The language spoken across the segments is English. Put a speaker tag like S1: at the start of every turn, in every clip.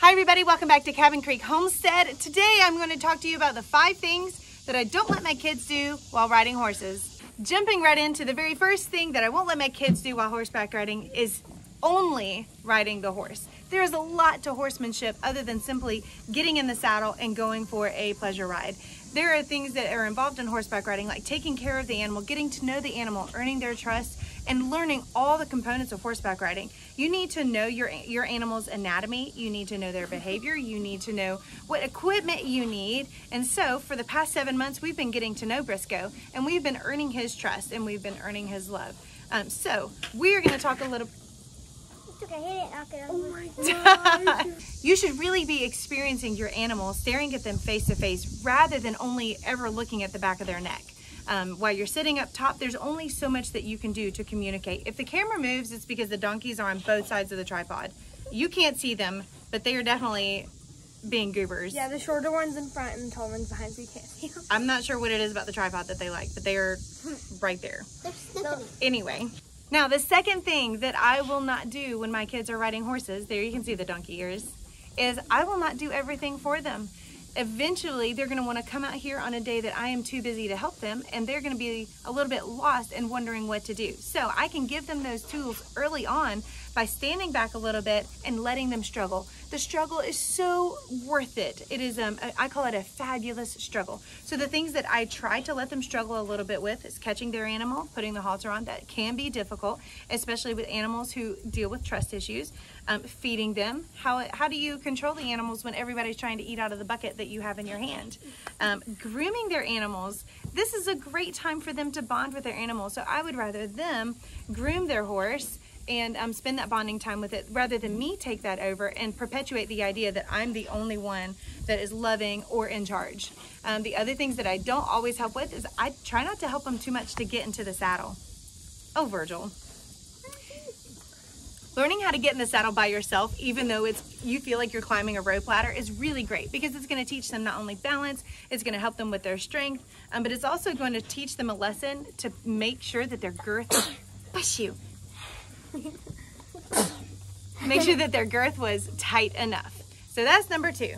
S1: Hi everybody, welcome back to Cabin Creek Homestead. Today I'm going to talk to you about the 5 things that I don't let my kids do while riding horses. Jumping right into the very first thing that I won't let my kids do while horseback riding is only riding the horse. There is a lot to horsemanship other than simply getting in the saddle and going for a pleasure ride. There are things that are involved in horseback riding, like taking care of the animal, getting to know the animal, earning their trust, and learning all the components of horseback riding. You need to know your animal's anatomy, you need to know their behavior, you need to know what equipment you need. And so for the past 7 months, we've been getting to know Briscoe, and we've been earning his trust, and we've been earning his love. So we are going to talk a little.
S2: Oh my gosh.
S1: You should really be experiencing your animal, staring at them face to face, rather than only ever looking at the back of their neck. While you're sitting up top, there's only so much that you can do to communicate. If the camera moves, it's because the donkeys are on both sides of the tripod. You can't see them, but they are definitely being goobers.
S2: Yeah, the shorter one's in front and the tall one's behind, so you can't see them.
S1: I'm not sure what it is about the tripod that they like, but they are right there. Anyway. Now, the second thing that I will not do when my kids are riding horses, there you can see the donkey ears, is I will not do everything for them. Eventually, they're going to want to come out here on a day that I am too busy to help them, and they're going to be a little bit lost and wondering what to do. So I can give them those tools early on by standing back a little bit and letting them struggle. The struggle is so worth it. It is, I call it a fabulous struggle. So the things that I try to let them struggle a little bit with is catching their animal, putting the halter on. That can be difficult, especially with animals who deal with trust issues. Feeding them. How do you control the animals when everybody's trying to eat out of the bucket that you have in your hand? Grooming their animals. This is a great time for them to bond with their animals. So I would rather them groom their horse and spend that bonding time with it rather than me take that over and perpetuate the idea that I'm the only one that is loving or in charge. The other things that I don't always help with is I try not to help them too much to get into the saddle. Oh, Virgil. Learning how to get in the saddle by yourself, even though you feel like you're climbing a rope ladder, is really great because it's going to teach them not only balance, it's going to help them with their strength, but it's also going to teach them a lesson to make sure that their girth, bless you, make sure that their girth was tight enough. So that's number 2.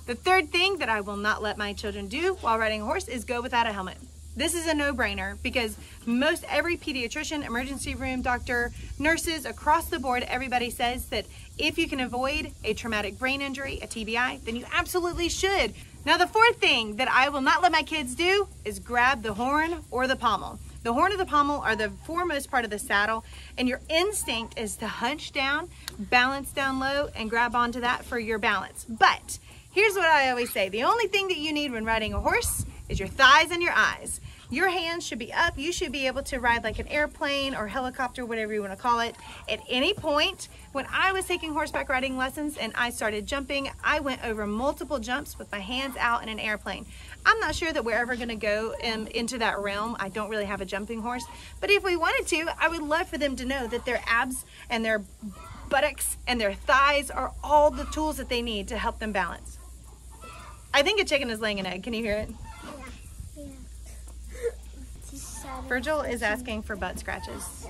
S1: The third thing that I will not let my children do while riding a horse is go without a helmet. This is a no-brainer because every pediatrician, emergency room doctor, nurses across the board, everybody says that if you can avoid a traumatic brain injury, a TBI, then you absolutely should. Now, the 4th thing that I will not let my kids do is grab the horn or the pommel. The horn or the pommel are the foremost part of the saddle, and your instinct is to hunch down, balance down low, and grab onto that for your balance. But here's what I always say. The only thing that you need when riding a horse is your thighs and your eyes. Your hands should be up. You should be able to ride like an airplane or helicopter, whatever you want to call it, at any point. When I was taking horseback riding lessons and I started jumping, I went over multiple jumps with my hands out in an airplane. I'm not sure that we're ever going to go into that realm. I don't really have a jumping horse, but if we wanted to, I would love for them to know that their abs and their buttocks and their thighs are all the tools that they need to help them balance. I think a chicken is laying an egg. Can you hear it? Virgil is asking for butt scratches.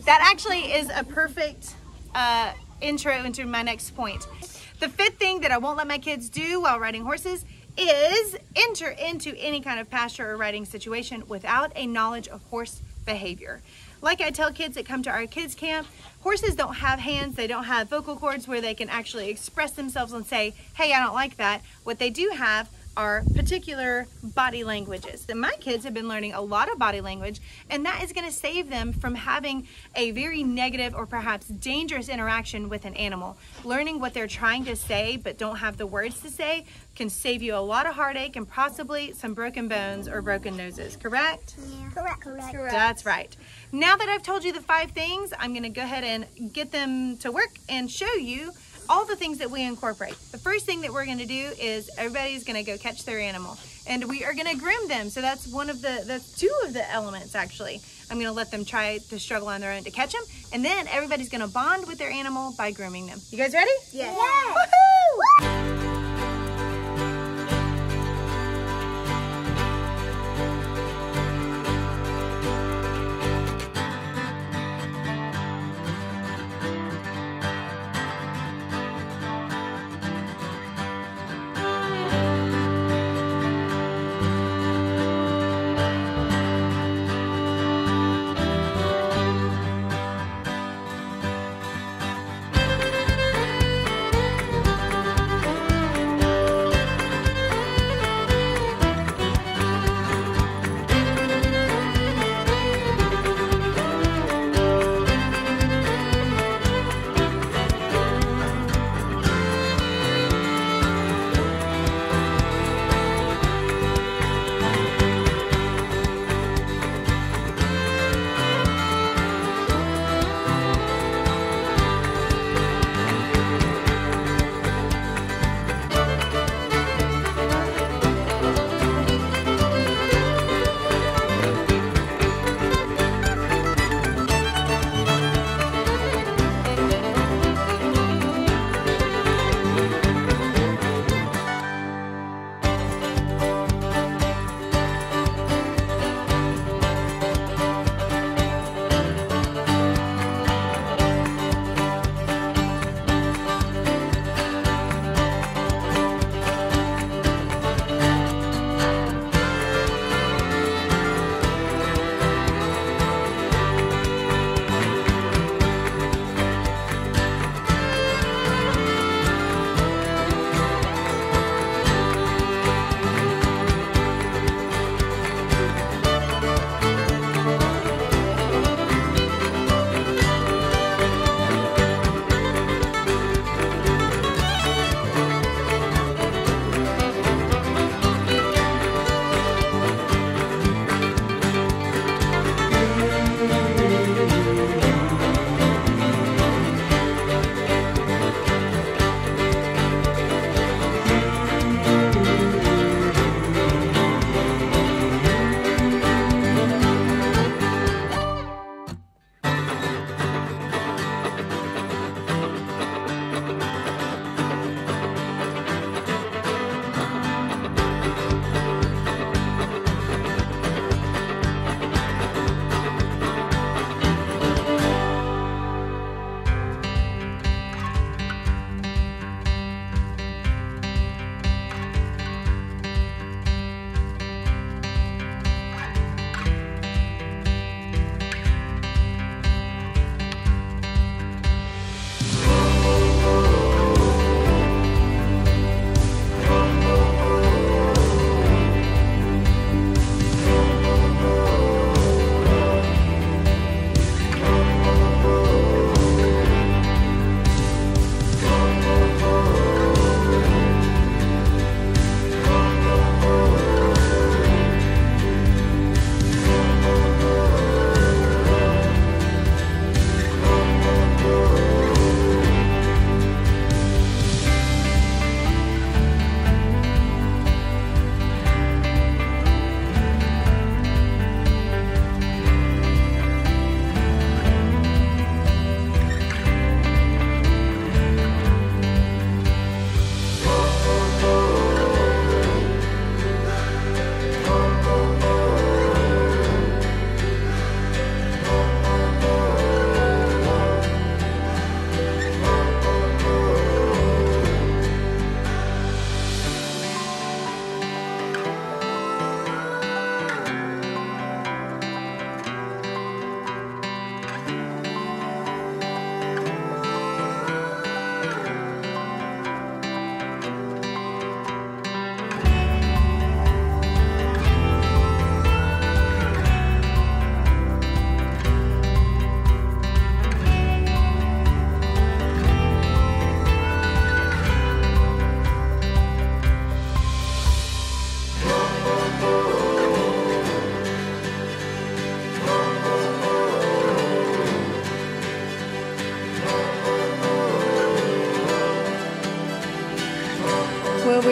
S1: That actually is a perfect intro into my next point. The 5th thing that I won't let my kids do while riding horses is enter into any kind of pasture or riding situation without a knowledge of horse behavior. Like I tell kids that come to our kids camp, horses don't have hands, they don't have vocal cords where they can actually express themselves and say, hey, I don't like that. What they do have are particular body languages. And my kids have been learning a lot of body language, and that is going to save them from having a very negative or perhaps dangerous interaction with an animal. Learning what they're trying to say but don't have the words to say can save you a lot of heartache and possibly some broken bones or broken noses, correct?
S2: Yeah. Correct.
S1: That's right. Now that I've told you the 5 things, I'm going to go ahead and get them to work and show you all the things that we incorporate. The first thing that we're going to do is everybody's going to go catch their animal, and we are going to groom them. So that's that's 2 of the elements actually. I'm going to let them try to struggle on their own to catch them, and then everybody's going to bond with their animal by grooming them. You guys ready?
S2: Yes.
S1: Woohoo!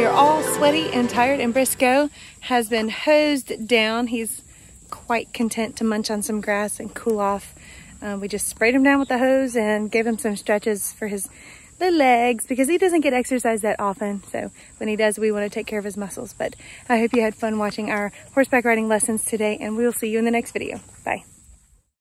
S1: we are all sweaty and tired, and Briscoe has been hosed down. He's quite content to munch on some grass and cool off. We just sprayed him down with the hose and gave him some stretches for his little legs because he doesn't get exercise that often. So when he does, we want to take care of his muscles. But I hope you had fun watching our horseback riding lessons today, and we'll see you in the next video. Bye.